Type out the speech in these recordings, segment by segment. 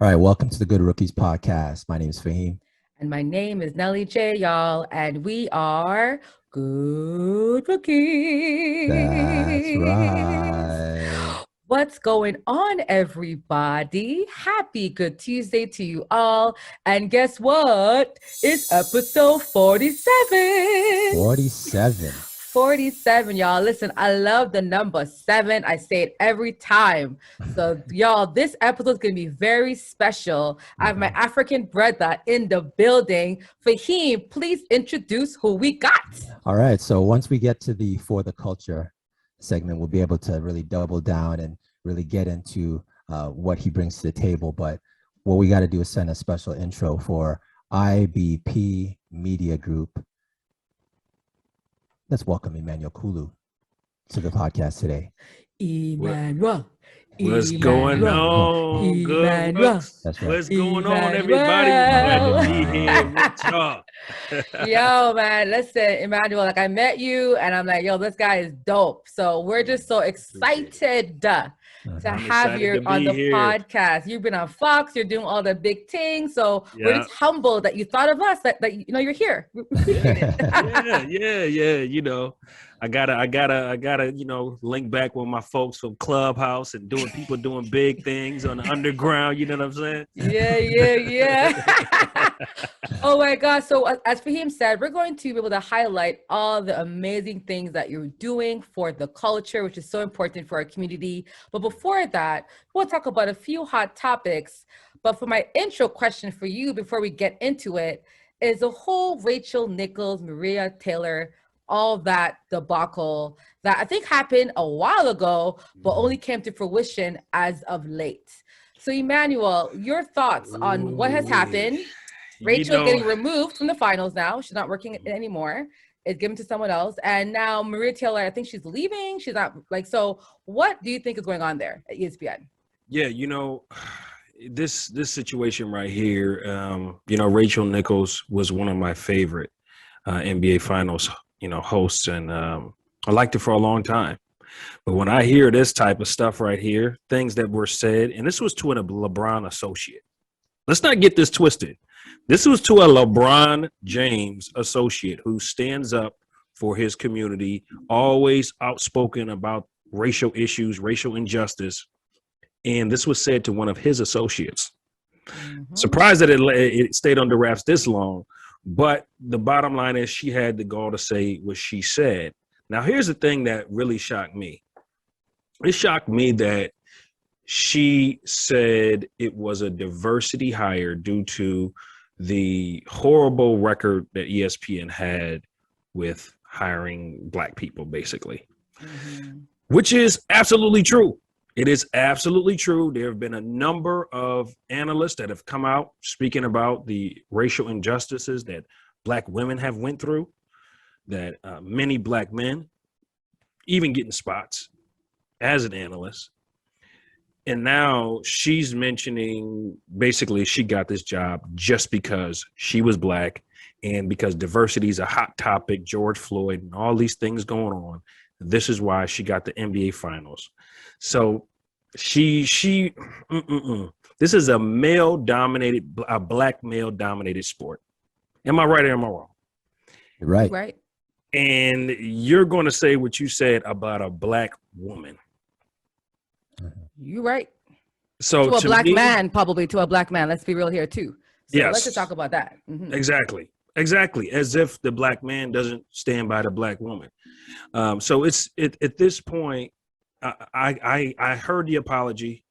All right, welcome to the Good Rookies podcast. My name is Faheem. And my name is Nelly J, y'all, and we are Good Rookies. That's right. What's going on, everybody? Happy Good Tuesday to you all. And guess what? It's episode 47. 47. 47, y'all. Listen, I love the number 7. I say it every time. So, y'all, this episode is going to be very special. I have my African brother in the building. Faheem, please introduce who we got. All right. So once we get to the For the Culture segment, we'll be able to really double down and really get into what he brings to the table. But what we got to do is send a special intro for IBP Media Group. Let's welcome Emmanuel Kulu to the podcast today. Emmanuel. What's going on? Emmanuel. That's right. What's going on, everybody? We're glad to be here with y'all. Yo, man, listen, Emmanuel, like I met you and I'm like, yo, this guy is dope. So we're just so excited to have you on the podcast. You've been on Fox, you're doing all the big things. So we're just humbled that you thought of us, that you know you're here. We appreciate it. Yeah. You know, I gotta, link back with my folks from Clubhouse and people doing big things on the underground. You know what I'm saying? Yeah. Oh my God. So as Faheem said, we're going to be able to highlight all the amazing things that you're doing for the culture, which is so important for our community. But before that, we'll talk about a few hot topics. But for my intro question for you, before we get into it, is the whole Rachel Nichols, Maria Taylor, all that debacle that I think happened a while ago, but only came to fruition as of late. So Emmanuel, your thoughts on what has happened? Rachel getting removed from the finals now. She's not working anymore. It's given to someone else. And now Maria Taylor, I think she's leaving. She's not so what do you think is going on there at ESPN? Yeah, this situation right here, Rachel Nichols was one of my favorite NBA finals hosts, and I liked it for a long time. But when I hear this type of stuff right here, things that were said, and this was to a LeBron associate. Let's not get this twisted. This was to a LeBron James associate who stands up for his community, always outspoken about racial issues, racial injustice. And this was said to one of his associates. Mm-hmm. Surprised that it stayed under wraps this long. But the bottom line is she had the gall to say what she said. Now, here's the thing that really shocked me. It shocked me that she said it was a diversity hire due to the horrible record that ESPN had with hiring Black people, basically, which is absolutely true. It is absolutely true. There have been a number of analysts that have come out speaking about the racial injustices that Black women have went through, that many Black men even getting spots as an analyst. And now she's mentioning basically she got this job just because she was Black and because diversity is a hot topic, George Floyd and all these things going on. This is why she got the NBA finals. So this is a Black male dominated sport. Am I right or am I wrong? Right. And you're going to say what you said about a Black woman. You're right. So to a Black man, probably to a Black man. Let's be real here too. So yes. Let's just talk about that. Mm-hmm. Exactly. As if the Black man doesn't stand by the Black woman. So it's at this point, I heard the apology,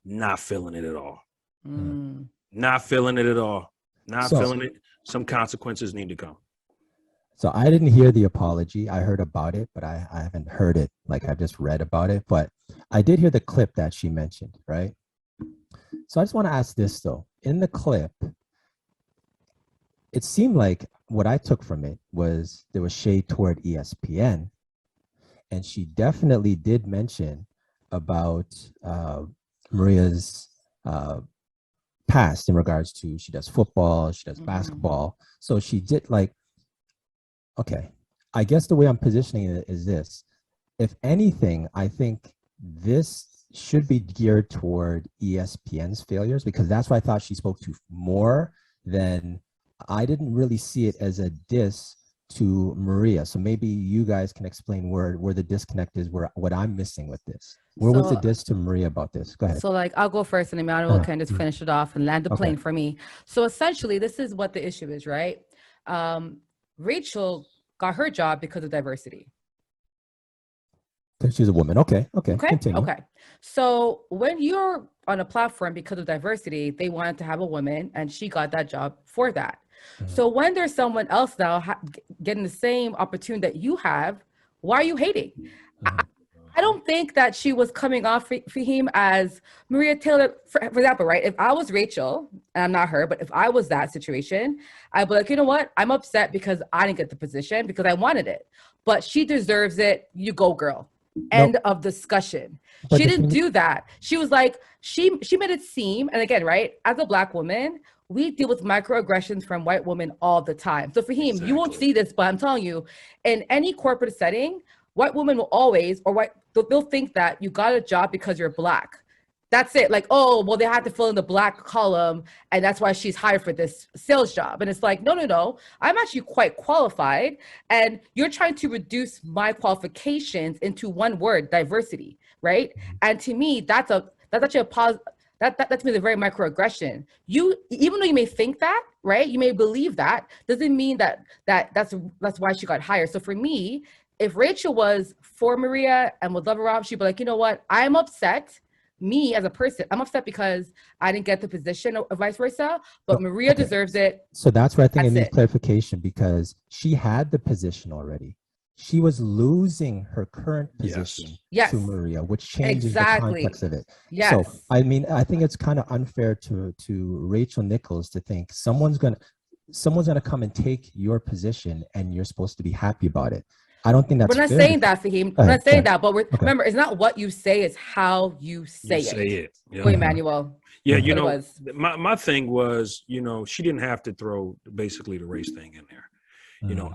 not feeling it at all. Not feeling it at all. Not feeling it. Some consequences need to come. So I didn't hear the apology. I heard about it, but I haven't heard it. Like I've just read about it, but I did hear the clip that she mentioned, right? So I just want to ask this though. In the clip, it seemed like what I took from it was there was shade toward ESPN. And she definitely did mention about Maria's past in regards to she does football, she does basketball. So she did okay, I guess the way I'm positioning it is this. If anything, I think this should be geared toward ESPN's failures, because that's what I thought she spoke to more than, I didn't really see it as a diss to Maria. So maybe you guys can explain where the disconnect is, where what I'm missing with this. Where was the diss to Maria about this? Go ahead. So like, I'll go first and Emmanuel can just finish it off and land the plane for me. So essentially, this is what the issue is, right? Rachel got her job because of diversity. She's a woman. Okay. Continue. Okay. So when you're on a platform because of diversity, they wanted to have a woman, and she got that job for that. So when there's someone else now getting the same opportunity that you have, why are you hating? I don't think that she was coming off for him as Maria Taylor, for example, right? If I was Rachel, and I'm not her, but if I was that situation, I'd be like, you know what? I'm upset because I didn't get the position because I wanted it, but she deserves it. You go, girl. End of discussion. But she didn't do that. She was like, she made it seem, and again, right, as a Black woman, we deal with microaggressions from white women all the time. So for him, you won't see this, but I'm telling you, in any corporate setting, white women will always, or they'll think that you got a job because you're Black. That's it. Like, oh, well, they had to fill in the Black column, and that's why she's hired for this sales job. And it's like, no. I'm actually quite qualified, and you're trying to reduce my qualifications into one word, diversity, right? And to me, that's actually a positive. That to me is a very microaggression. Even though you may think that, right? You may believe that, doesn't mean that's why she got hired. So for me, if Rachel was for Maria and would love her off, she'd be like, you know what? I'm upset. Me as a person, I'm upset because I didn't get the position or vice versa, but Maria deserves it. So that's where I think it needs clarification, because she had the position already. She was losing her current position to Maria, which changes the context of it. So, I mean, I think it's kind of unfair to Rachel Nichols to think someone's gonna come and take your position and you're supposed to be happy about it. I don't think that's fair. We're not saying that, Faheem. We're not saying that, but remember, it's not what you say, it's how you say it. Yeah. Emmanuel. Yeah, my thing was, she didn't have to throw basically the race thing in there.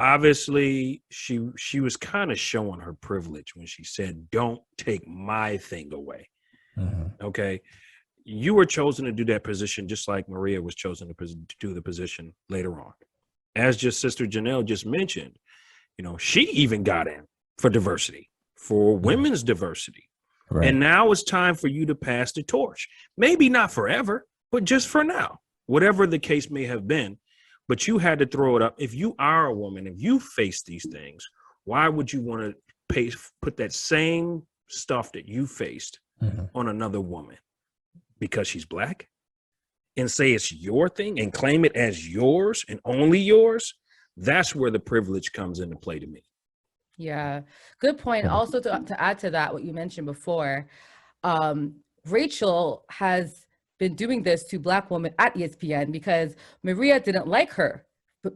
Obviously she was kind of showing her privilege when she said, don't take my thing away. Okay. You were chosen to do that position just like Maria was chosen to do the position later on. As just Sister Janelle just mentioned, she even got in for diversity, for women's diversity. Right. And now it's time for you to pass the torch. Maybe not forever, but just for now, whatever the case may have been. But you had to throw it up. If you are a woman, if you face these things, why would you want to put that same stuff that you faced on another woman? Because she's Black? And say it's your thing and claim it as yours and only yours? That's where the privilege comes into play to me. Yeah, good point. Also, to add to that, what you mentioned before, Rachel has been doing this to Black women at ESPN because Maria didn't like her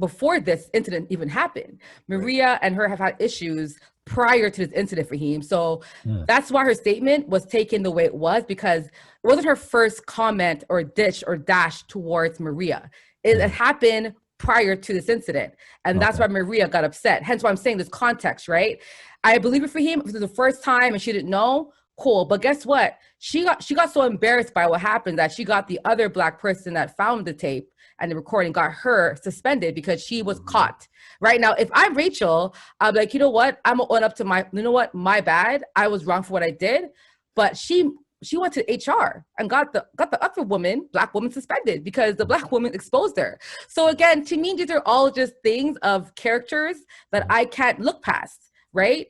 before this incident even happened. Maria and her have had issues prior to this incident for him. So that's why her statement was taken the way it was, because it wasn't her first comment or dish or dash towards Maria. It happened prior to this incident. And that's why Maria got upset. Hence why I'm saying this context, right? I believe it for him. If it was the first time and she didn't know, cool. But guess what? She got so embarrassed by what happened that she got the other Black person that found the tape and the recording, got her suspended because she was caught. Right now, if I'm Rachel, I'm like, you know what? I'm gonna own up to my bad. I was wrong for what I did. But she went to HR and got the other woman, Black woman, suspended because the Black woman exposed her. So again, to me, these are all just things of characters that I can't look past, right?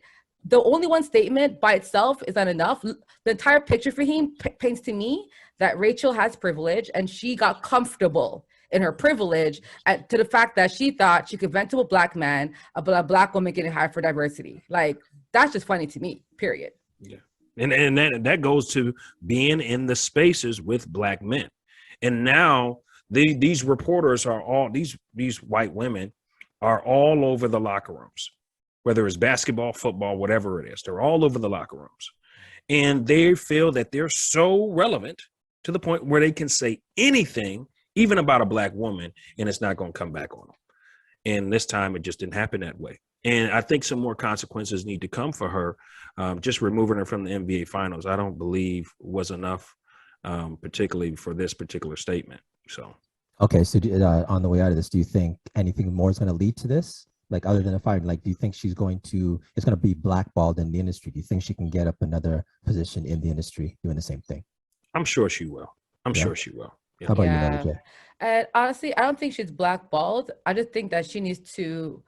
The only one statement by itself is not enough. The entire picture for him paints to me that Rachel has privilege and she got comfortable in her privilege to the fact that she thought she could vent to a Black man about a Black woman getting hired for diversity. Like, that's just funny to me, period. Yeah. And that goes to being in the spaces with Black men. And now these reporters are all, these white women are all over the locker rooms, whether it's basketball, football, whatever it is. They're all over the locker rooms. And they feel that they're so relevant to the point where they can say anything, even about a Black woman, and it's not going to come back on them. And this time it just didn't happen that way. And I think some more consequences need to come for her. Just removing her from the NBA finals, I don't believe was enough, particularly for this particular statement. So. Okay, so on the way out of this, do you think anything more is going to lead to this? Like other than a fire, like do you think it's going to be blackballed in the industry? Do you think she can get up another position in the industry doing the same thing? I'm sure she will. I'm sure she will. Yeah. How about you, Nelly J? And honestly, I don't think she's blackballed. I just think that she needs to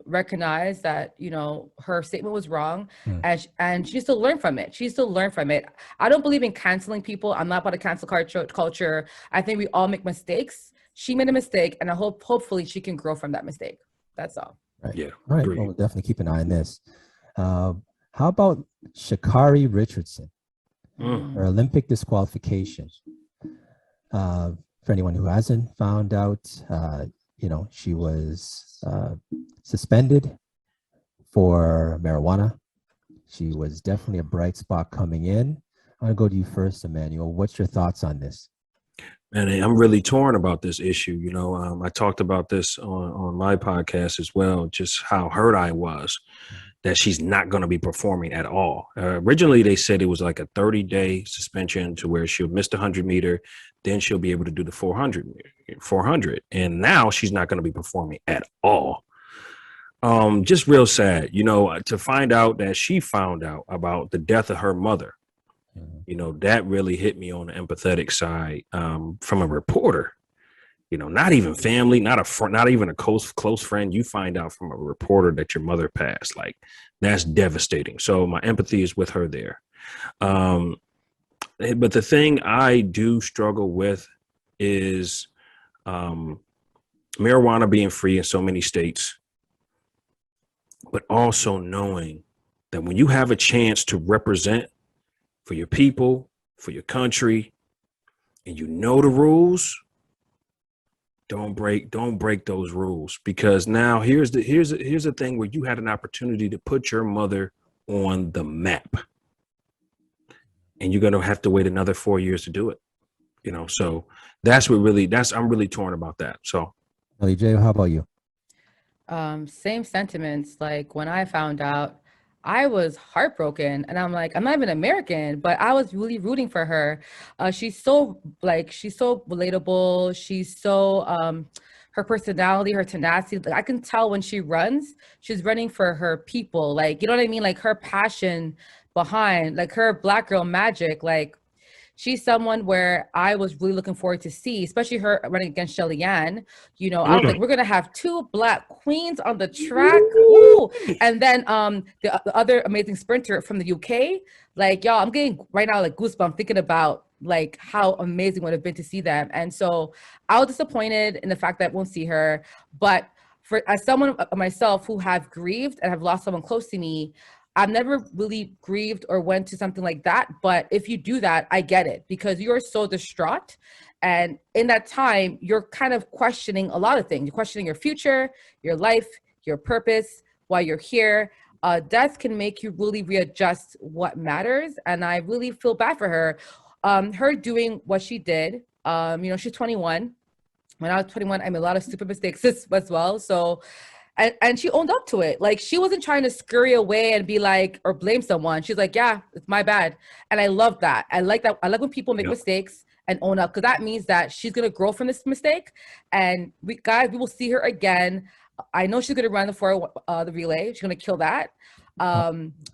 recognize that, you know, her statement was wrong, and she needs to learn from it. She needs to learn from it. I don't believe in canceling people. I'm not about a cancel culture. I think we all make mistakes. She made a mistake, and I hopefully she can grow from that mistake. That's all. Right. Yeah. All right. Well, we'll definitely keep an eye on this. How about Shikari Richardson? Her Olympic disqualification. For anyone who hasn't found out, you know, she was suspended for marijuana. She was definitely a bright spot coming in. I'm going to go to you first, Emmanuel. What's your thoughts on this? And I'm really torn about this issue. You know, I talked about this on my podcast as well, just how hurt I was that she's not going to be performing at all. Originally, they said it was like a 30-day suspension to where she'll miss the 100-meter, then she'll be able to do the 400. And now she's not going to be performing at all. Just real sad, you know, to find out that she found out about the death of her mother. You know, that really hit me on the empathetic side from a reporter. You know, not even family, not even a close friend. You find out from a reporter that your mother passed. Like, that's devastating. So my empathy is with her there. But the thing I do struggle with is marijuana being free in so many states, but also knowing that when you have a chance to represent for your people, for your country, and you know the rules, don't break those rules. Because now here's the thing where you had an opportunity to put your mother on the map, and you're gonna have to wait another 4 years to do it. You know, so I'm really torn about that. So, Jay, how about you? Same sentiments. Like when I found out, I was heartbroken, and I'm like, I'm not even American, but I was really rooting for her. She's so relatable. She's so, her personality, her tenacity, like, I can tell when she runs, she's running for her people. Like, you know what I mean? Like her passion behind, like her Black girl magic, like she's someone where I was really looking forward to see, especially her running against Shelly Ann. You know, I was like, we're gonna have 2 Black queens on the track. Ooh. And then the other amazing sprinter from the UK. Like, y'all, I'm getting right now like goosebumps thinking about like how amazing would have been to see them. And so I was disappointed in the fact that I won't see her. But as someone myself who have grieved and have lost someone close to me, I've never really grieved or went to something like that. But if you do that, I get it, because you're so distraught. And in that time, you're kind of questioning a lot of things. You're questioning your future, your life, your purpose, why you're here. Death can make you really readjust what matters. And I really feel bad for her. Her doing what she did, you know, she's 21. When I was 21, I made a lot of stupid mistakes as well. So, and she owned up to it. Like, she wasn't trying to scurry away and be like, or blame someone. She's like, yeah, it's my bad. And I love that. I like that. I like when people make mistakes and own up, because that means that she's going to grow from this mistake. And we will see her again. I know she's going to run the relay. She's going to kill that.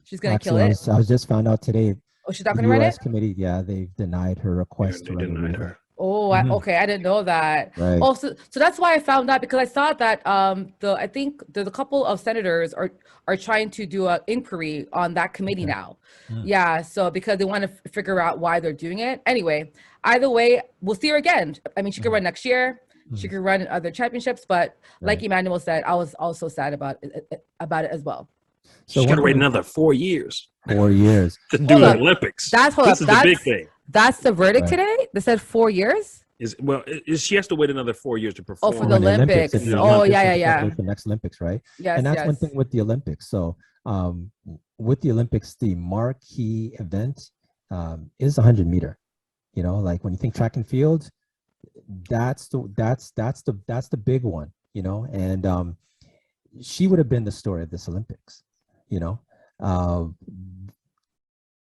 She's going to kill it. I was just found out today. Oh, she's not going to run it? Committee, they've denied her request to run the relay. Oh, okay. I didn't know that. Right. Oh, so that's why I found out, because I saw that I think there's a couple of senators are trying to do an inquiry on that committee now. Yeah. So because they want to figure out why they're doing it. Anyway, either way, we'll see her again. I mean, she could run next year. She could run in other championships, but like Emmanuel said, I was also sad about it as well. So she's got to wait another 4 years. 4 years to do the Olympics. That's the big thing. That's the verdict today? They said 4 years? She has to wait another 4 years to perform. Oh, for the Olympics. Oh, yeah. The next Olympics, right? Yes, and that's one thing with the Olympics. So with the Olympics, the marquee event is 100-meter. You know, like when you think track and field, that's the big one, you know. And she would have been the story of this Olympics. You know,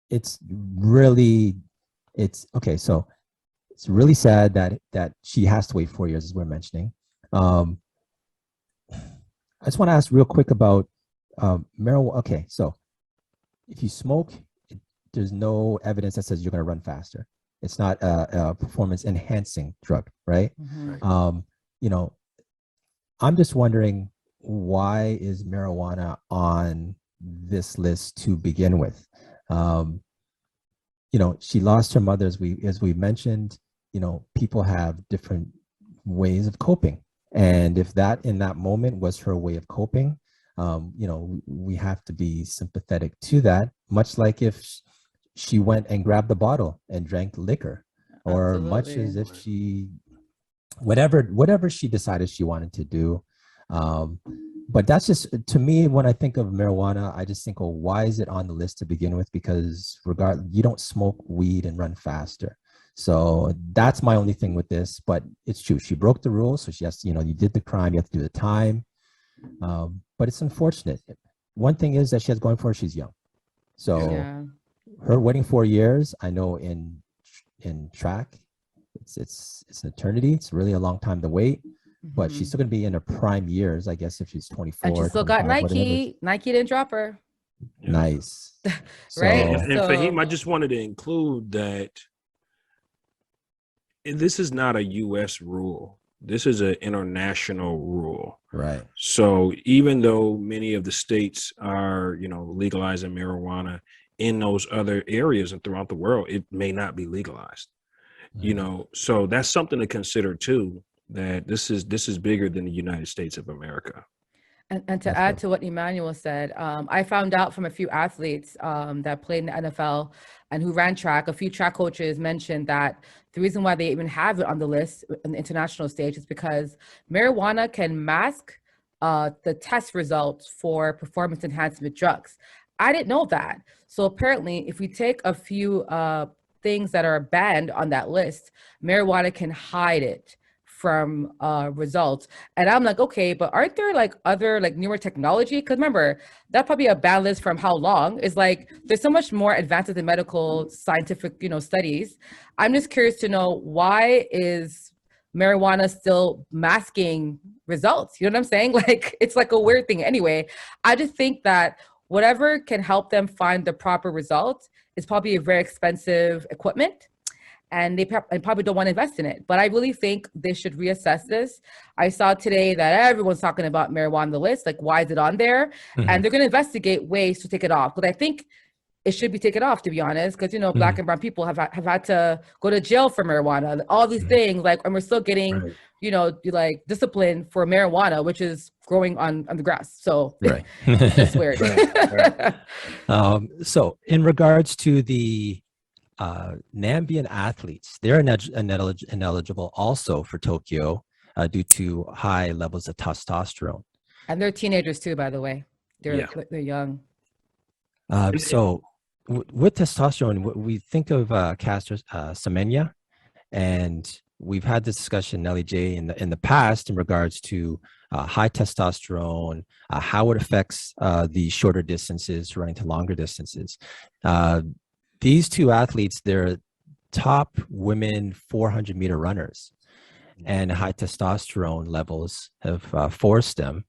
it's really, it's okay. So it's really sad that she has to wait 4 years, as we're mentioning. I just want to ask real quick about marijuana. Okay, so if you smoke, there's no evidence that says you're going to run faster. It's not a performance enhancing drug, right? Mhm. You know, I'm just wondering, why is marijuana on this list to begin with? You know, she lost her mother, as we mentioned. You know, people have different ways of coping, and if that in that moment was her way of coping, you know, we have to be sympathetic to that. Much like if she went and grabbed the bottle and drank liquor, or much as Absolutely. if she, whatever she decided she wanted to do. But that's just, to me, when I think of marijuana, I just think, oh, why is it on the list to begin with? Because you don't smoke weed and run faster. So that's my only thing with this. But it's true, she broke the rules, so she has to, you know, you did the crime, you have to do the time. But it's unfortunate. One thing is that she has going for her, she's young. So Yeah. her waiting 4 years, I know in track, it's an eternity. It's really a long time to wait. But she's Mhm. still going to be in her prime years, I guess, if she's And 24, she still got 25, whatever. Nike. Nike didn't drop her, Yeah. Nice. right? So, And So Faheem, I just wanted to include that this is not a U.S. rule. This is an international rule. right. So even though many of the states are, you know, legalizing marijuana in those other areas and throughout the world, it may not be legalized. You know, so that's something to consider too, that this is bigger than the United States of America. And to That's add right. to what Emmanuel said, I found out from a few athletes that played in the NFL and who ran track. A few track coaches mentioned that the reason why they even have it on the list in the international stage is because marijuana can mask the test results for performance enhancement drugs. I didn't know that. So apparently, if we take a few things that are banned on that list, marijuana can hide it from results. And I'm like, okay, but aren't there like other like newer technology? Because remember, that probably a ban list from how long is like, there's so much more advances in medical scientific, you know, studies. I'm just curious to know, why is marijuana still masking results? You know what I'm saying? Like, it's like a weird thing. Anyway, I just think that whatever can help them find the proper results is probably a very expensive equipment, and they probably don't want to invest in it. But I really think they should reassess this. I saw today that everyone's talking about marijuana on the list. Like, why is it on there? And they're going to investigate ways to take it off. But I think it should be taken off, to be honest, because, you know, Black and brown people have had to go to jail for marijuana, all these things, like, and we're still getting, Right. you know, like discipline for marijuana, which is growing on the grass. So Right. it's just weird. Right. So in regards to the Namibian athletes, they're ineligible also for Tokyo due to high levels of testosterone. And they're teenagers too, by the way. Yeah. They're young. So with testosterone, we think of Caster Semenya, and we've had this discussion, Nelly J, in the past in regards to high testosterone, how it affects the shorter distances running to longer distances. These two athletes, they're top women 400-meter runners, and high testosterone levels have forced them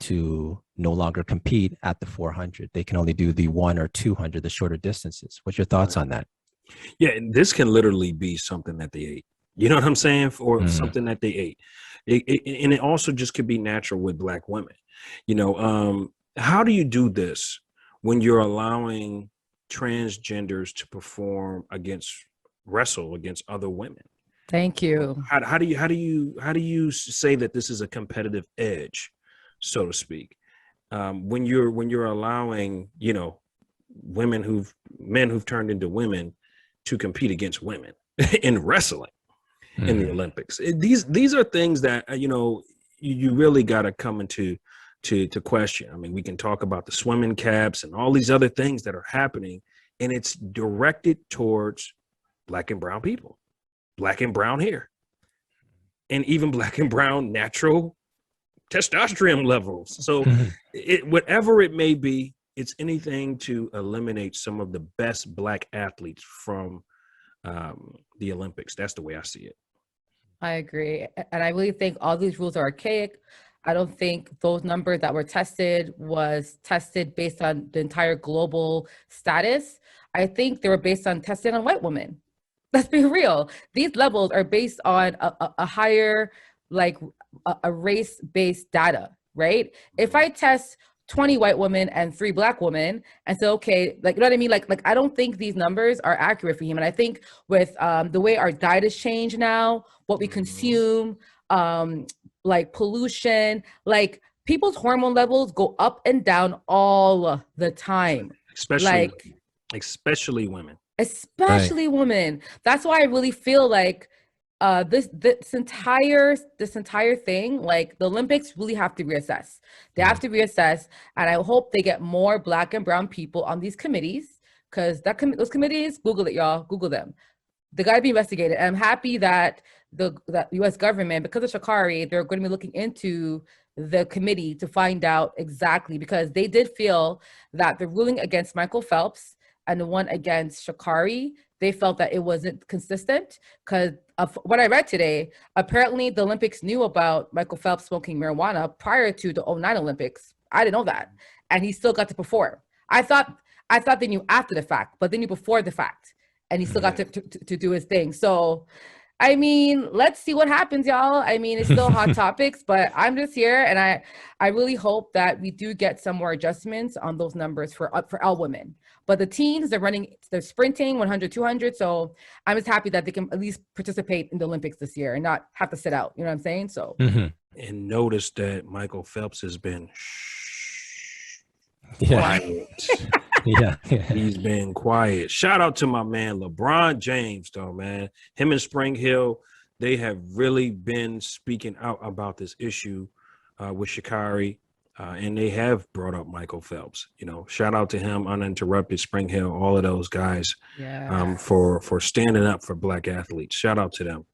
to no longer compete at the 400. They can only do the 100 or 200, the shorter distances. What's your thoughts on that? Yeah, and this can literally be something that they ate. You know what I'm saying? Or something that they ate. And it also just could be natural with Black women. You know, how do you do this when you're allowing transgenders to wrestle against other women? Thank you. How do you say that this is a competitive edge, so to speak, when you're allowing, you know, men who've turned into women to compete against women in wrestling in the Olympics? These are things that you know, you really got to come into to question. I mean, we can talk about the swimming caps and all these other things that are happening, and it's directed towards Black and brown people, Black and brown hair, and even Black and brown natural testosterone levels. So whatever it may be, it's anything to eliminate some of the best Black athletes from the Olympics. That's the way I see it. I agree. And I really think all these rules are archaic. I don't think those numbers that were tested was tested based on the entire global status. I think they were based on testing on white women. Let's be real. These levels are based on a higher, like a race-based data, right? If I test 20 white women and 3 Black women and say, okay, like, you know what I mean? Like I don't think these numbers are accurate for him. And I think with the way our diet has changed now, what we consume, like pollution, like people's hormone levels go up and down all the time. Especially women. Especially women. That's why I really feel like this entire thing, like the Olympics really have to reassess. They have to reassess, and I hope they get more Black and brown people on these committees, because those committees, Google it, y'all, Google them. They got to be investigated. And I'm happy that the U.S. government, because of Sha'Carri, they're going to be looking into the committee to find out exactly, because they did feel that the ruling against Michael Phelps and the one against Sha'Carri, they felt that it wasn't consistent, because of what I read today, apparently the Olympics knew about Michael Phelps smoking marijuana prior to the 2009 Olympics. I didn't know that. And he still got to perform. I thought they knew after the fact, but they knew before the fact. And he still got to do his thing. So, I mean, let's see what happens, y'all. I mean, it's still hot topics, but I'm just here, and I really hope that we do get some more adjustments on those numbers for all women. But the teams, they're sprinting 100, 200. So I'm just happy that they can at least participate in the Olympics this year and not have to sit out. You know what I'm saying? So. And notice that Michael Phelps has been quiet. Yeah. He's been quiet. Shout out to my man LeBron James, though, man. Him and Spring Hill, they have really been speaking out about this issue with Shikari, and they have brought up Michael Phelps. You know, shout out to him, Uninterrupted, Spring Hill, all of those guys, for standing up for Black athletes. Shout out to them.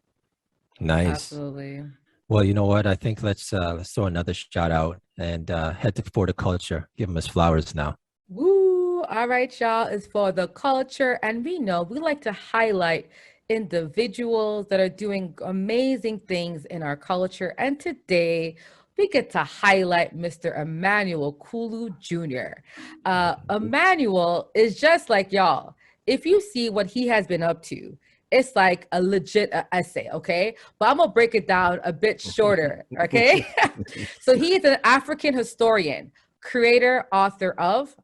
Nice. Absolutely. Well, you know what? I think let's throw another shout out and head to For the Culture. Give him his flowers now. Woo! All right, y'all. It's For the Culture, and we know we like to highlight individuals that are doing amazing things in our culture. And today, we get to highlight Mr. Emmanuel Kulu Jr. Emmanuel is just like y'all. If you see what he has been up to, it's like a legit essay, okay? But I'm gonna break it down a bit shorter, okay? So he is an African historian, creator, author of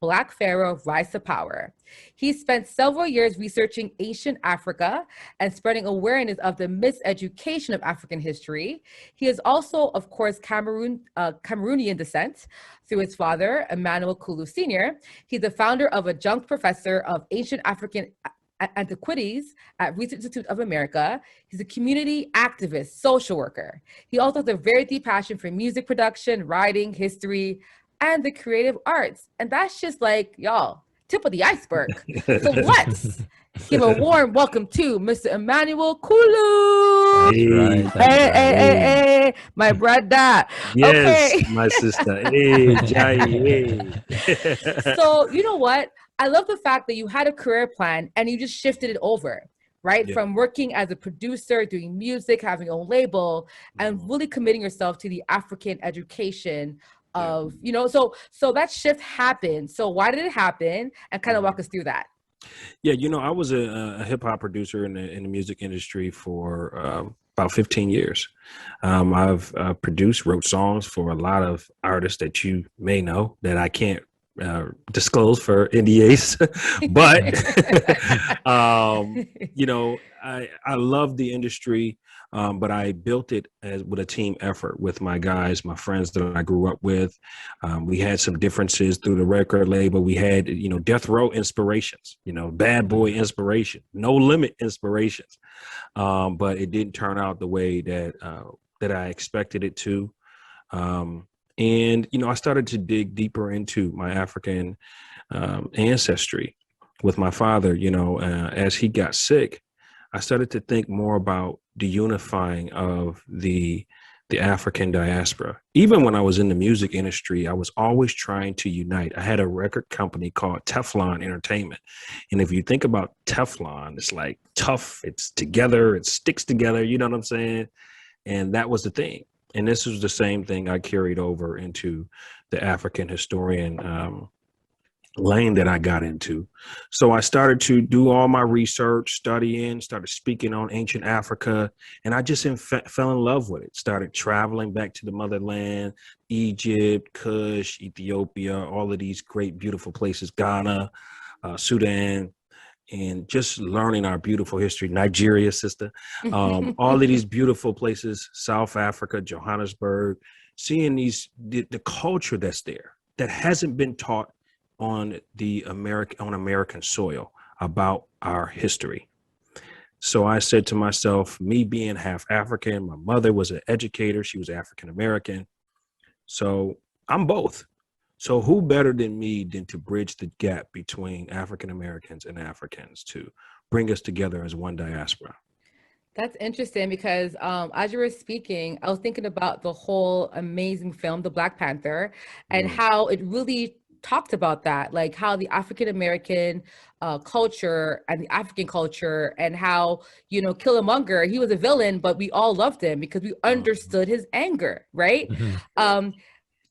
Black Pharaoh, Rise to Power. He spent several years researching ancient Africa and spreading awareness of the miseducation of African history. He is also, of course, Cameroonian descent through his father, Emmanuel Kulu Sr. He's the founder of Adjunct Professor of Ancient African Antiquities at Research Institute of America. He's a community activist, social worker. He also has a very deep passion for music production, writing, history, and the creative arts. And that's just like, y'all, tip of the iceberg. So let's give a warm welcome to Mr. Emmanuel Kulu. That's right. Hey, my brother. Yes, okay. My sister. Hey, Jai. So, you know what? I love the fact that you had a career plan and you just shifted it over, right? Yeah. From working as a producer, doing music, having your own label, and really committing yourself to the African education of, you know, so that shift happened. So why did it happen? And kind of walk us through that. Yeah, you know, I was a hip hop producer in the music industry for about 15 years. I've produced, wrote songs for a lot of artists that you may know that I can't disclose for NDAs, but you know, I love the industry, but I built it with a team effort with my guys, my friends that I grew up with. We had some differences through the record label. We had, you know, death row inspirations, you know, bad boy inspiration, no limit inspirations, but it didn't turn out the way that I expected it to. And, you know, I started to dig deeper into my African ancestry with my father. You know, as he got sick, I started to think more about the unifying of the the African diaspora. Even when I was in the music industry, I was always trying to unite. I had a record company called Teflon Entertainment. And if you think about Teflon, it's like tough, it's together, it sticks together, you know what I'm saying? And that was the thing. And this was the same thing I carried over into the African historian lane that I got into. So I started to do all my research, studying, started speaking on ancient Africa, and I just fell in love with it. Started traveling back to the motherland, Egypt, Kush, Ethiopia, all of these great, beautiful places, Ghana, Sudan, and just learning our beautiful history, Nigeria, sister, all of these beautiful places, South Africa, Johannesburg, seeing the culture that's there that hasn't been taught on American soil about our history. So I said to myself, me being half African, my mother was an educator, she was African American. So I'm both. So who better than me than to bridge the gap between African Americans and Africans to bring us together as one diaspora? That's interesting because as you were speaking, I was thinking about the whole amazing film, The Black Panther, and how it really talked about that, like how the African American culture and the African culture, and how, you know, Killmonger, he was a villain, but we all loved him because we understood his anger, right?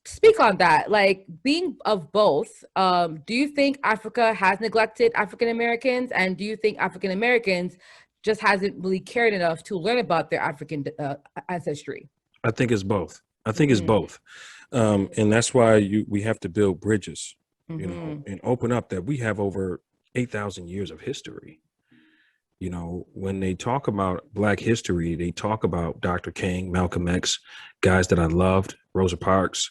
Speak on that, like being of both. Do you think Africa has neglected African Americans, and do you think African Americans just hasn't really cared enough to learn about their African ancestry? I think it's both. I think it's both. And that's why we have to build bridges, you know, and open up that we have over 8,000 years of history. You know, when they talk about Black history, they talk about Dr. King, Malcolm X, guys that I loved, Rosa Parks,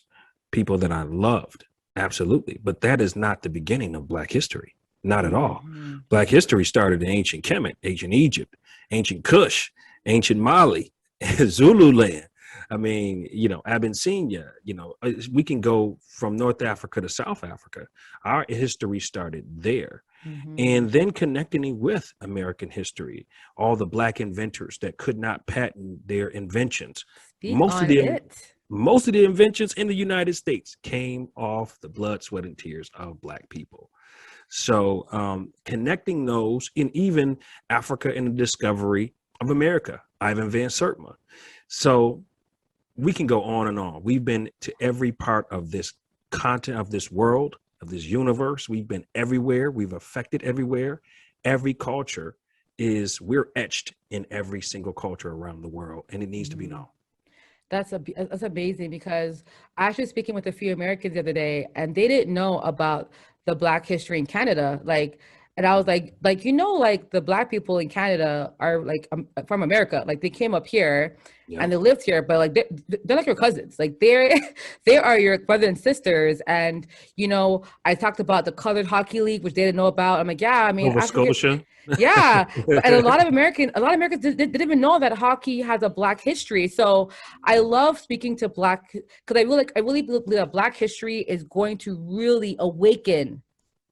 people that I loved. Absolutely. But that is not the beginning of Black history. Not at all. Black history started in ancient Kemet, ancient Egypt, ancient Kush, ancient Mali, Zululand. I mean, you know, Abyssinia, you know, we can go from North Africa to South Africa. Our history started there. And then connecting with American history, all the Black inventors that could not patent their inventions. Most of the inventions in the United States came off the blood, sweat, and tears of Black people. So connecting those, and even Africa and the discovery of America, Ivan Van Sertima. So we can go on and on. We've been to every part of this continent, of this world, of this universe. We've been everywhere. We've affected everywhere. Every culture we're etched in every single culture around the world, and it needs to be known. That's amazing, because I actually speaking with a few Americans the other day, and they didn't know about the Black history in Canada. And I was like, you know, like the Black people in Canada are like from America, like they came up here and they lived here, but like they're like your cousins, like they are your brothers and sisters. And you know, I talked about the Colored Hockey League, which they didn't know about. I'm like, yeah, I mean, Nova Scotia. Yeah, and a lot of Americans didn't even know that hockey has a Black history. So I love speaking to Black, because I really believe that Black history is going to really awaken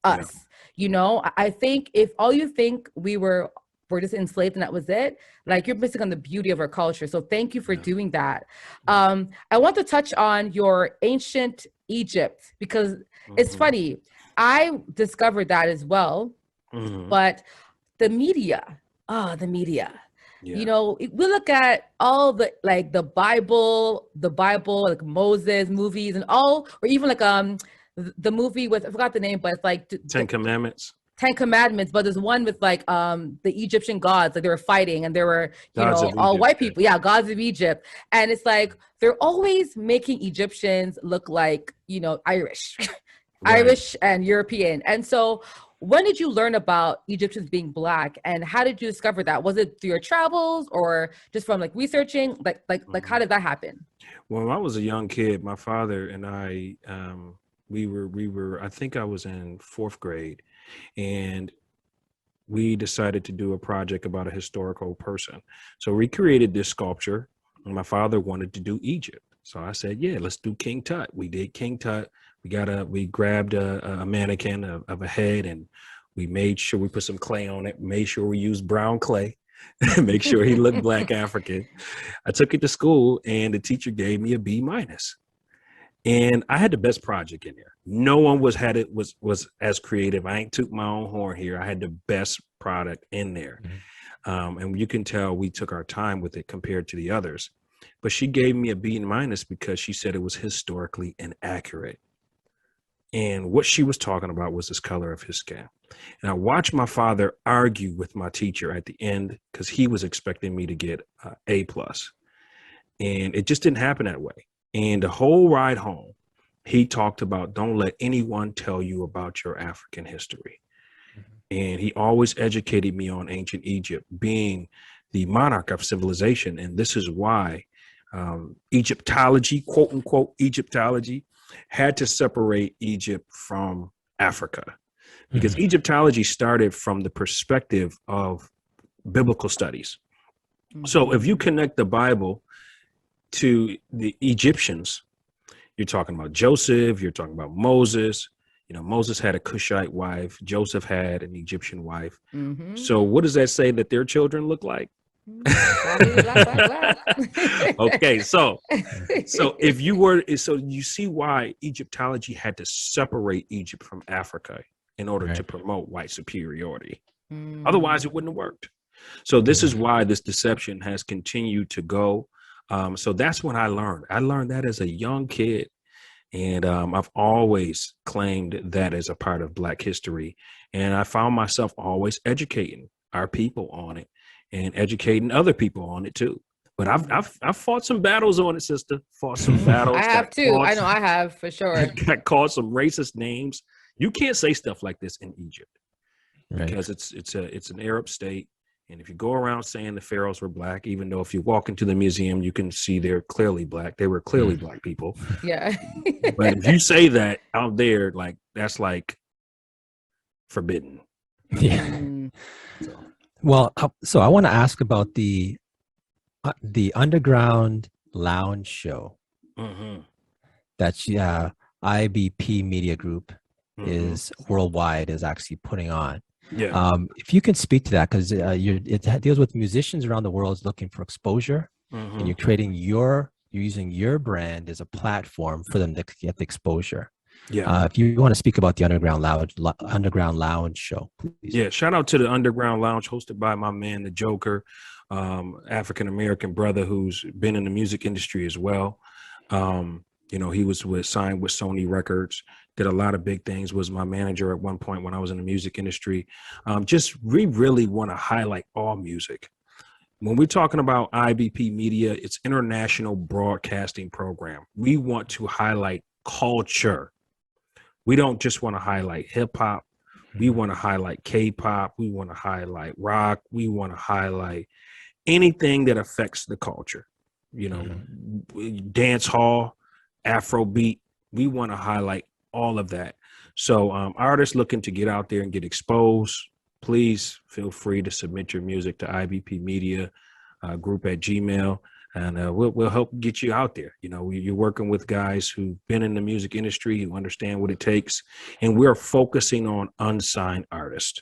us. Yeah. You know, I think if all you think we're just enslaved and that was it, like you're missing on the beauty of our culture. So thank you for doing that. I want to touch on your ancient Egypt, because it's funny. I discovered that as well, but the media, you know, we look at all the, like the Bible, like Moses movies and all, or even like, the movie with, I forgot the name, but it's like Ten Commandments, but there's one with like the Egyptian gods, like they were fighting and there were, you know, all white people. Yeah, gods of Egypt. And it's like they're always making Egyptians look like, you know, Irish, Irish and European. And so when did you learn about Egyptians being Black, and how did you discover that? Was it through your travels or just from like researching? Like how did that happen? When I was a young kid, my father and I, we were, I think I was in 4th grade, and we decided to do a project about a historical person. So we created this sculpture, and my father wanted to do Egypt. So I said, yeah, let's do King Tut. We did King Tut. We grabbed a mannequin of a head, and we made sure we put some clay on it, made sure we used brown clay. make sure he looked Black African. I took it to school, and the teacher gave me a B minus. And I had the best project in there. No one was as creative. I ain't took my own horn here. I had the best product in there. And you can tell we took our time with it compared to the others. But she gave me a B minus because she said it was historically inaccurate. And what she was talking about was this color of his skin. And I watched my father argue with my teacher at the end because he was expecting me to get A+. And it just didn't happen that way. And the whole ride home, he talked about, don't let anyone tell you about your African history. And he always educated me on ancient Egypt being the monarch of civilization. And this is why Egyptology, quote unquote, Egyptology had to separate Egypt from Africa, because Egyptology started from the perspective of biblical studies. So if you connect the Bible to the Egyptians, you're talking about Joseph, you're talking about Moses. You know, Moses had a Cushite wife. Joseph had an Egyptian wife. So what does that say that their children look like? Okay, so if you were, so you see why Egyptology had to separate Egypt from Africa in order to promote white superiority. Otherwise, it wouldn't have worked. So this is why this deception has continued to go. So that's when I learned. I learned that as a young kid. And I've always claimed that as a part of Black history. And I found myself always educating our people on it and educating other people on it too. But I've fought some battles on it, sister. Fought some battles. I have too. I know I have for sure. Got called some racist names. You can't say stuff like this in Egypt because it's an Arab state. And if you go around saying the pharaohs were Black, even though if you walk into the museum, you can see they're clearly Black. They were clearly Black people. Yeah. But if you say that out there, like that's like forbidden. Yeah. Well, so I want to ask about the underground lounge show that IBP Media Group is worldwide is actually putting on. Yeah. If you can speak to that, because it deals with musicians around the world looking for exposure, and you're using your brand as a platform for them to get the exposure. Yeah. If you want to speak about the Underground Lounge show, please. Yeah. Shout out to the Underground Lounge hosted by my man, the Joker, African-American brother who's been in the music industry as well. You know, he was signed with Sony Records, did a lot of big things, was my manager at one point when I was in the music industry. We really want to highlight all music. When we're talking about IBP Media, it's International Broadcasting Program. We want to highlight culture. We don't just want to highlight hip hop. We want to highlight K-pop. We want to highlight rock. We want to highlight anything that affects the culture. You know, dance hall, Afrobeat. We want to highlight all of that. So artists looking to get out there and get exposed, please feel free to submit your music to IBP Media Group at Gmail. And we'll help get you out there. You know, you're working with guys who've been in the music industry, who understand what it takes. And we're focusing on unsigned artists.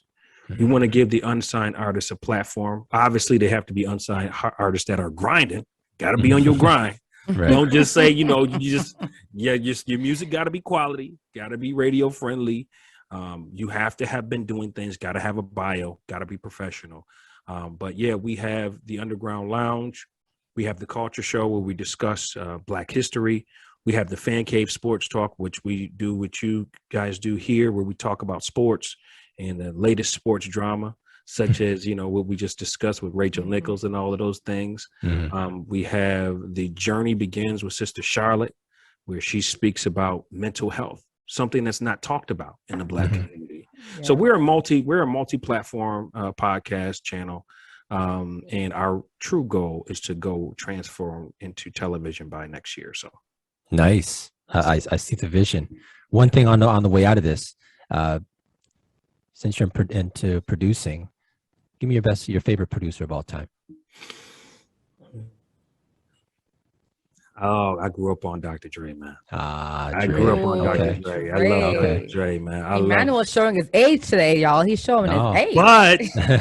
We want to give the unsigned artists a platform. Obviously, they have to be unsigned artists that are grinding. Got to be on your grind. Don't just say, you know, your music got to be quality, got to be radio friendly. You have to have been doing things, got to have a bio, got to be professional. But yeah, we have the Underground Lounge. We have the Culture Show where we discuss Black history. We have the Fan Cave Sports Talk, which we do, what you guys do here, where we talk about sports and the latest sports drama, such as, you know, what we just discussed with Rachel Nichols and all of those things. We have The Journey Begins with Sister Charlotte, where she speaks about mental health, something that's not talked about in the Black community. Yeah. So we're a multi-platform podcast channel. And our true goal is to go transform into television by next year. So nice. I see the vision. One thing on the way out of this, since you're into producing, give me your favorite producer of all time. Oh, I grew up on Dr. Dre, man. I Dre. grew up on Dr. Dre. I love Dr. Dre, man. Emmanuel's showing his age today, y'all. He's showing his age.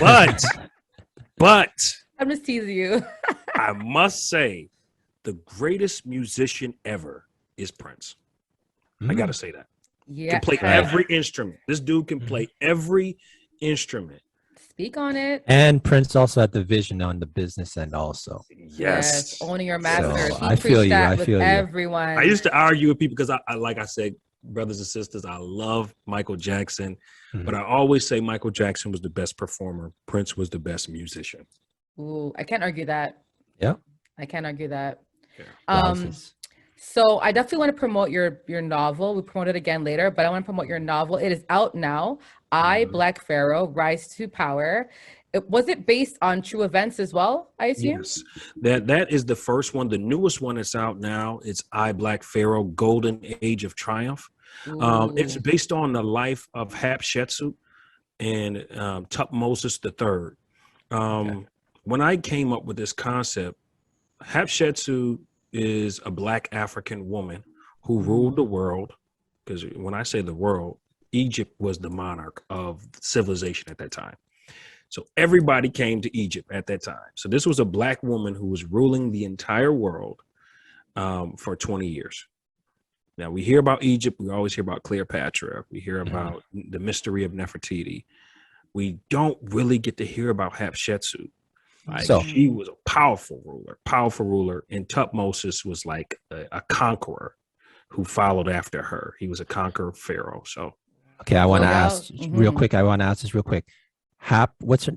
But But I'm just teasing you. I must say, the greatest musician ever is Prince. I got to say that. Yeah. Can play every instrument. This dude can play every instrument. Speak on it. And Prince also had the vision on the business end also. Yes. Owning your masters. So He I feel preached you. that I with feel you. everyone. I used to argue with people because I like I said, brothers and sisters, I love Michael Jackson, but I always say Michael Jackson was the best performer. Prince was the best musician. Ooh, I can't argue that. Yeah. I can't argue that. Yeah. So I definitely want to promote your novel. We promote it again later, but I want to promote your novel. It is out now. I, Black Pharaoh, Rise to Power. Was it based on true events as well, I assume? Yes, that is the first one. The newest one that's out now. It's I, Black Pharaoh, Golden Age of Triumph. It's based on the life of Hatshepsut and Tutmosis III. When I came up with this concept, Hatshepsut is a Black African woman who ruled the world. Because when I say the world, Egypt was the monarch of civilization at that time. So everybody came to Egypt at that time. So this was a Black woman who was ruling the entire world for 20 years. Now we hear about Egypt. We always hear about Cleopatra. We hear about the mystery of Nefertiti. We don't really get to hear about Hatshepsut. She was a powerful ruler, and Tutmosis was like a conqueror who followed after her. He was a conqueror pharaoh. So, okay, I want to ask real quick. What's her?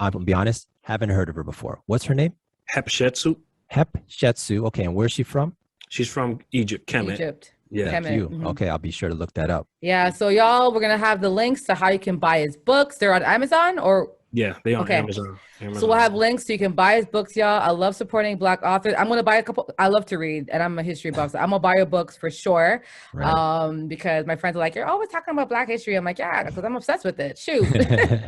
I'll be honest, haven't heard of her before. What's her name? Hatshepsut. Hatshepsut. Okay, and where's she from? She's from Egypt, Kemet. Egypt. Yeah. Kemet. Okay, I'll be sure to look that up. Yeah. So y'all, we're gonna have the links to how you can buy his books. They're on Amazon or. Yeah, they on Amazon. So we'll have links so you can buy his books, y'all. I love supporting Black authors. I'm gonna buy a couple. I love to read, and I'm a history buff, so I'm gonna buy your books for sure. Right. Because my friends are like, "You're always talking about Black history." I'm like, "Yeah, because I'm obsessed with it." Shoot.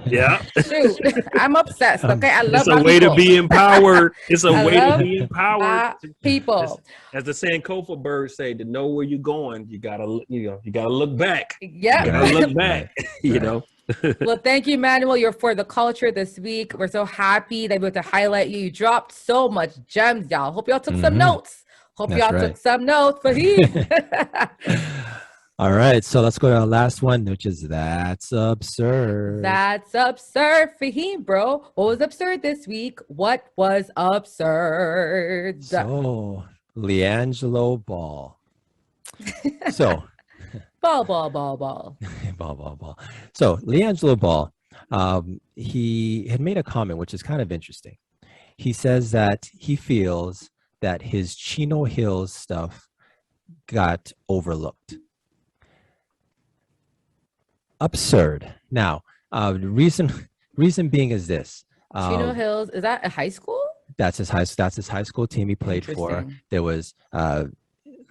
Yeah. Shoot. I'm obsessed. Okay, I love. It's a way to be empowered. It's a way to be empowered. People. As the Sankofa birds say, to know where you're going, you gotta look back. Yeah. You gotta look back. You know. Well, thank you, Emmanuel. You're for the culture this week. We're so happy that we were able to highlight you. You dropped so much gems, y'all. Hope y'all took some notes. Took some notes for him. All right, so let's go to our last one, which is That's Absurd. That's absurd for him, bro. What was absurd this week? What was absurd? So, LiAngelo Ball. So, Ball. ball. So LiAngelo Ball, he had made a comment which is kind of interesting. He says that he feels that his Chino Hills stuff got overlooked. Absurd. Now, the reason being is this. Chino Hills, is that a high school? That's his high school team he played for. There was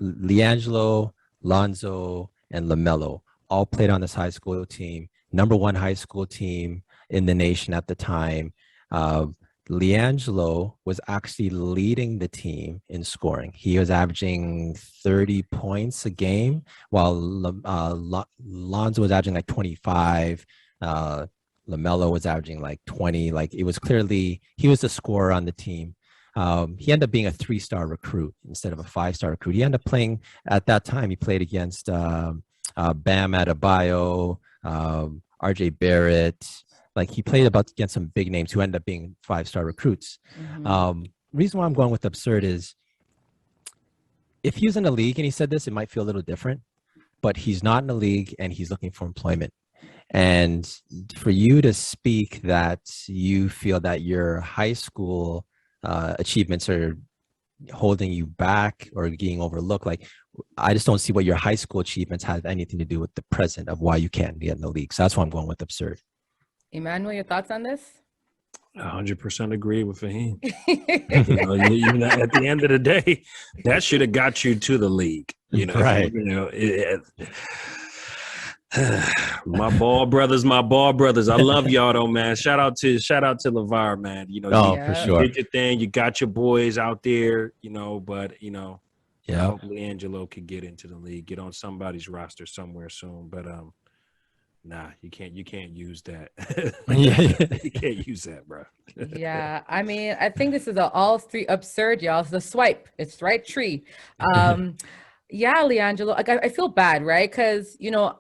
LiAngelo, Lonzo, and LaMelo all played on this high school team, #1 high school team in the nation at the time. LiAngelo was actually leading the team in scoring. He was averaging 30 points a game, while Lonzo was averaging like 25. LaMelo was averaging like 20. Like it was clearly, he was the scorer on the team. He ended up being a 3-star recruit instead of a 5-star recruit. He ended up playing, at that time, he played against Bam Adebayo, RJ Barrett. Like he played against some big names who ended up being 5-star recruits. Reason why I'm going with absurd is if he was in the league and he said this, it might feel a little different, but he's not in the league and he's looking for employment. And for you to speak that you feel that your high school achievements are holding you back or getting overlooked, like I just don't see what your high school achievements have anything to do with the present of why you can't get in the league. So that's why I'm going with absurd. Emmanuel, your thoughts on this? 100% agree with Faheem. At the end of the day, that should have got you to the league. Right? My ball brothers. I love y'all though, man. Shout out to LeVar, man. For sure. You did your thing. You got your boys out there. But hopefully Angelo could get into the league, get on somebody's roster somewhere soon. But Nah, you can't use that. Yeah. You can't use that, bro. Yeah, I mean, I think this is all three absurd, y'all. It's the swipe. It's the right tree. Yeah, LiAngelo, like I feel bad, right? Because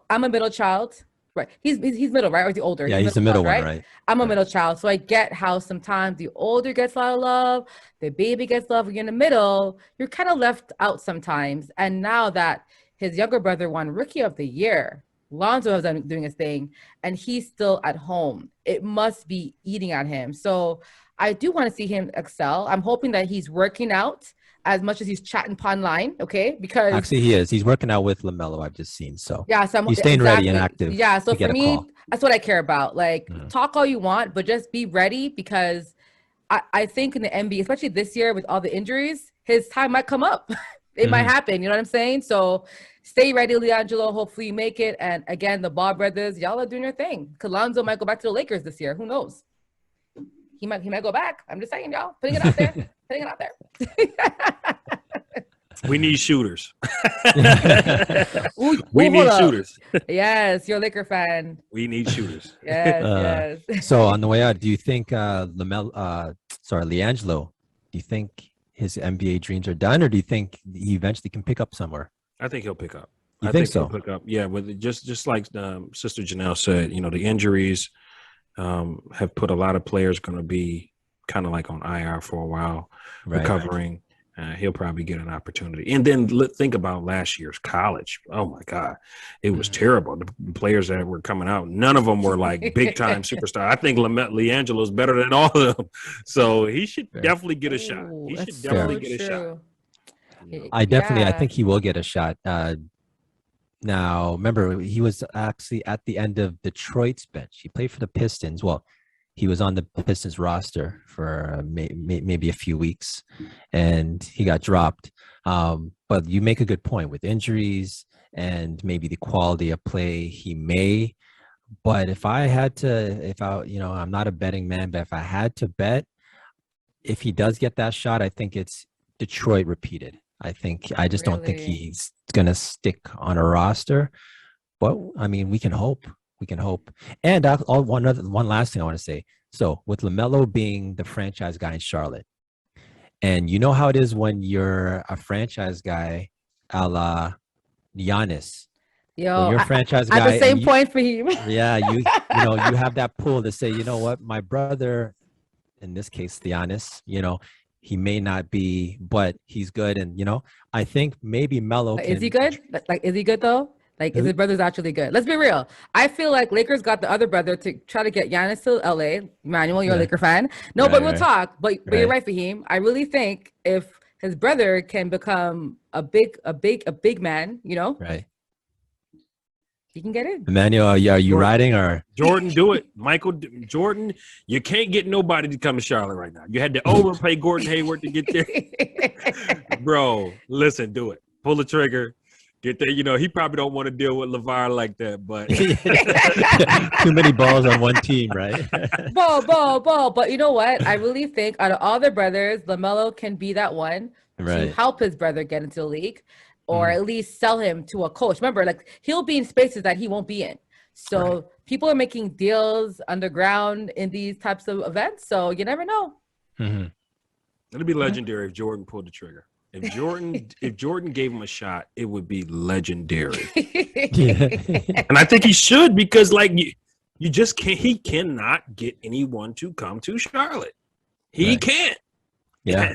I'm a middle child, right? He's middle, right? Or is he older? Yeah, he's the middle middle child, one, right? right? I'm a Right. middle child, so I get how sometimes the older gets a lot of love, the baby gets love. When you're in the middle, you're kind of left out sometimes. And now that his younger brother won Rookie of the Year, Lonzo has done doing his thing, and he's still at home. It must be eating at him. So I do want to see him excel. I'm hoping that he's working out as much as he's chatting online, okay? Because Actually, he is. He's working out with LaMelo. I've just seen. So yeah, so he's staying ready and exactly. active. Yeah, so to get for a me, call. that's what I care about. Like, Mhm. talk all you want, but just be ready, because I think in the NBA, especially this year with all the injuries, his time might come up. It might happen. You know what I'm saying? So stay ready, LiAngelo. Hopefully you make it. And again, the Ball brothers, y'all are doing your thing. Lonzo might go back to the Lakers this year. Who knows? He might go back. I'm just saying, y'all. Putting it out there. Putting it out there. We need shooters. Ooh, We hold need up. shooters. Yes, you're a Laker fan. We need shooters. Yes, yes. So on the way out, do you think LiAngelo, do you think his NBA dreams are done, or do you think he eventually can pick up somewhere? I think he'll pick up. You think so? He'll pick up. Yeah, but just like Sister Janelle said, the injuries have put a lot of players going to be kind of like on IR for a while, recovering. He'll probably get an opportunity. And then think about last year's college. Oh my God, it was terrible. The players that were coming out, none of them were like big time superstar. I think LiAngelo is better than all of them, so he should definitely get a shot. He should definitely get a shot. I think he will get a shot. Now, remember, he was actually at the end of Detroit's bench. He played for the Pistons. Well, he was on the Pistons roster for maybe a few weeks, and he got dropped. But you make a good point with injuries and maybe the quality of play. He may, but I'm not a betting man, but if I had to bet, if he does get that shot, I think it's Detroit repeated. I just don't think he's gonna stick on a roster. But I mean, we can hope. We can hope. And one last thing I want to say. So with LaMelo being the franchise guy in Charlotte, and you know how it is when you're a franchise guy, a la Giannis. Yo, when you're a franchise guy, at the same point for him. Yeah, you have that pull to say, you know what, my brother, in this case, Giannis, he may not be, but he's good, and I think maybe Melo. Is he good? Like, is he good though? Like, is his brother's actually good? Let's be real. I feel like Lakers got the other brother to try to get Giannis to LA. Emmanuel, you're a Laker fan. No, but we'll talk. But you're right, Faheem. I really think if his brother can become a big man, right, he can get in. Emmanuel, are you riding or Jordan? Do it, Michael Jordan. You can't get nobody to come to Charlotte right now. You had to overpay Gordon Hayward to get there, bro. Listen, do it. Pull the trigger. Get there. He probably don't want to deal with LeVar like that, but too many balls on one team, right? Ball. But you know what? I really think out of all the brothers, LaMelo can be that one to help his brother get into the league, or at least sell him to a coach. Remember, like, he'll be in spaces that he won't be in. So people are making deals underground in these types of events. So you never know. It'd be legendary if Jordan pulled the trigger. If Jordan gave him a shot, it would be legendary. And I think he should, because like you just can't. He cannot get anyone to come to Charlotte. He can't. Yeah,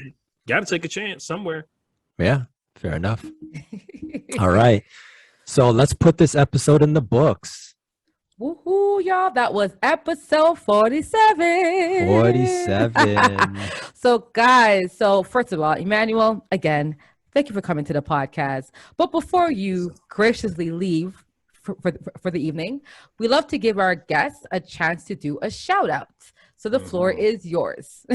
got to take a chance somewhere. Yeah, fair enough. All right, so let's put this episode in the books. Woohoo, y'all. That was episode 47. 47. So, guys, first of all, Emmanuel, again, thank you for coming to the podcast. But before you graciously leave for the evening, we love to give our guests a chance to do a shout out. So the floor is yours.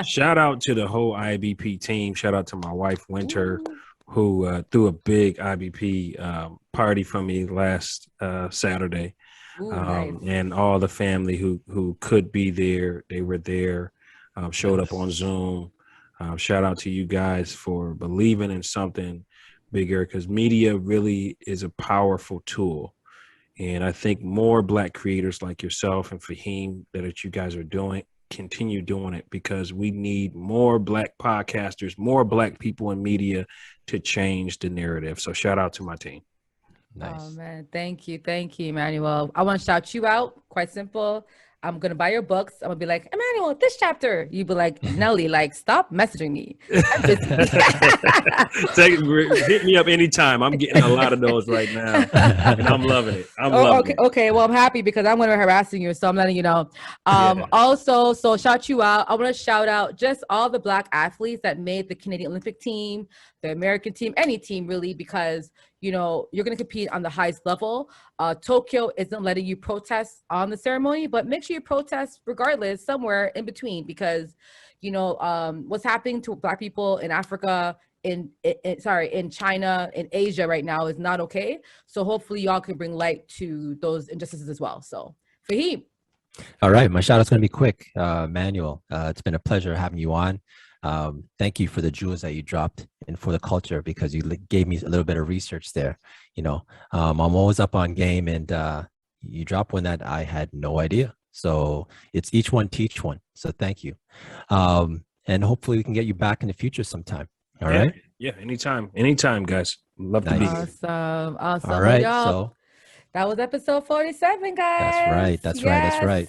Shout out to the whole IBP team. Shout out to my wife, Winter, who threw a big IBP party for me last Saturday. Nice. And all the family who could be there, they were there, showed up on Zoom. Shout out to you guys for believing in something bigger, because media really is a powerful tool. And I think more Black creators like yourself and Faheem that you guys are doing, continue doing it, because we need more Black podcasters, more Black people in media to change the narrative. So shout out to my team. Oh Nice. man, thank you, Emmanuel. I want to shout you out. Quite simple. I'm gonna buy your books. I'm gonna be like, Emmanuel, this chapter. You be like, Nelly, like, stop messaging me. I'm busy. Hit me up anytime. I'm getting a lot of those right now, and I'm loving it. I'm loving it. Okay. Well, I'm happy because I'm gonna be harassing you, so I'm letting you know. Yeah. Also, so shout you out. I want to shout out just all the Black athletes that made the Canadian Olympic team, the American team, any team really, because you're going to compete on the highest level. Tokyo isn't letting you protest on the ceremony, but make sure you protest regardless somewhere in between, because, what's happening to Black people in Africa, in China, in Asia right now is not okay. So hopefully y'all can bring light to those injustices as well. So Faheem. All right. My shout out's going to be quick. Emmanuel, it's been a pleasure having you on. Thank you for the jewels that you dropped and for the culture, because you gave me a little bit of research there. I'm always up on game, and you dropped one that I had no idea. So it's each one teach one. So thank you. And hopefully we can get you back in the future sometime. All right. Yeah. Anytime, guys. Love to be here. Awesome. All right. So that was episode 47, guys. That's right.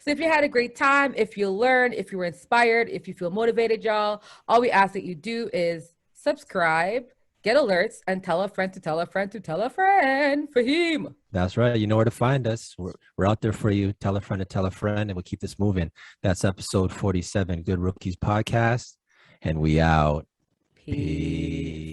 So if you had a great time, if you learned, if you were inspired, if you feel motivated, y'all, all we ask that you do is subscribe, get alerts, and tell a friend to tell a friend to tell a friend. Faheem. That's right. You know where to find us. We're out there for you. Tell a friend to tell a friend, and we'll keep this moving. That's episode 47, Good Rookies Podcast. And we out. Peace.